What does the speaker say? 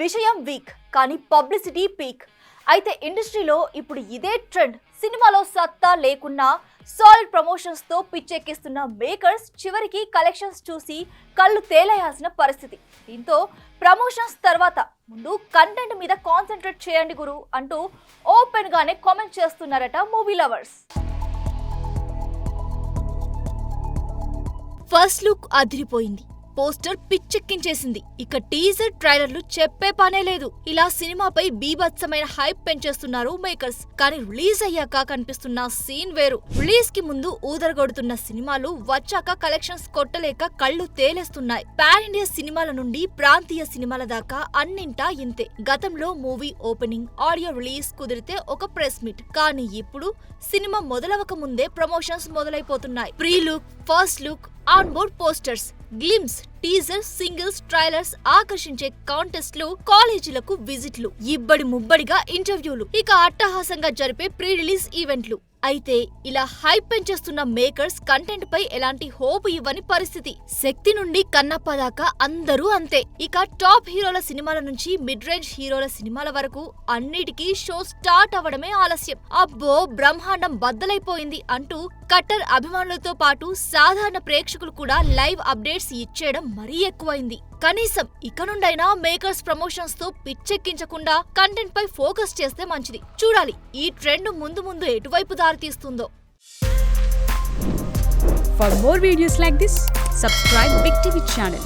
విషయం వీక్ కానీ publicity peak. అయితే ఇండస్ట్రీలో ఇప్పుడు ఇదే ట్రెండ్. సినిమాలో సత్తా లేకున్నా సాలిడ్ ప్రమోషన్స్ తో పిచ్చెక్కిస్తున్న మేకర్స్ చివరికి కలెక్షన్స్ చూసి కళ్ళు తేలేయాల్సిన పరిస్థితి. దీంతో ప్రమోషన్స్ తర్వాత ముందు కంటెంట్ మీద కాన్సన్ట్రేట్ చేయండి గురు అంటూ ఓపెన్ గానే కామెంట్ చేస్తున్నారట మూవీ లవర్స్. ఫస్ట్ లుక్ అదిరిపోయింది, పోస్టర్ పిచ్చెక్కించేసింది, ఇక టీజర్ ట్రైలర్లు చెప్పే పనే లేదు. ఇలా సినిమాపై బీభత్సమైన హైప్ పెంచేస్తున్నారు మేకర్స్. కానీ రిలీజ్ అయ్యాక కనిపిస్తున్న సీన్ వేరు. రిలీజ్ కి ముందు ఊదరగొడుతున్న సినిమాలు వచ్చాక కలెక్షన్స్ కొట్టలేక కళ్ళు తేలేస్తున్నాయి. పాన్ ఇండియా సినిమాల నుండి ప్రాంతీయ సినిమాల దాకా అన్నింటా ఇంతే. గతంలో మూవీ ఓపెనింగ్, ఆడియో రిలీజ్ కుదిరితే ఒక ప్రెస్ మీట్, కానీ ఇప్పుడు సినిమా మొదలవక ముందే ప్రమోషన్స్ మొదలైపోతున్నాయి. Pre look, first look, on board posters, glimpse, teaser, singles, trailers, ఆకర్షించే కాంటెస్ట్లు, కాలేజీలకు విజిట్లు, ఇబ్బడి ముబ్బడిగా ఇంటర్వ్యూలు, ఇక అట్టహాసంగా జరిపే ప్రీ రిలీజ్ ఈవెంట్లు. అయితే ఇలా హైప్ పెంచేస్తున్న మేకర్స్ కంటెంట్ పై ఎలాంటి హోప్ ఇవ్వని పరిస్థితి. శక్తి నుండి కన్నప్ప దాకా అందరూ అంతే. ఇక టాప్ హీరోల సినిమాల నుంచి మిడ్ రేంజ్ హీరోల సినిమాల వరకు అన్నిటికీ షో స్టార్ట్ అవ్వడమే ఆలస్యం. అబ్బో బ్రహ్మాండం బద్దలైపోయింది అంటూ కట్టర్ అభిమానులతో పాటు సాధారణ ప్రేక్షకులు కూడా లైవ్ అప్డేట్స్ ఇచ్చేయడం మరీ ఎక్కువైంది. కనీసం ఇక నుండైనా మేకర్స్ ప్రమోషన్స్ తో పిచ్చెక్కించకుండా కంటెంట్ పై ఫోకస్ చేస్తే మంచిది. చూడాలి ఈ ట్రెండ్ ముందు ముందు ఎటువైపు దారితీస్తుందో. For more videos like this, subscribe Big TV channel.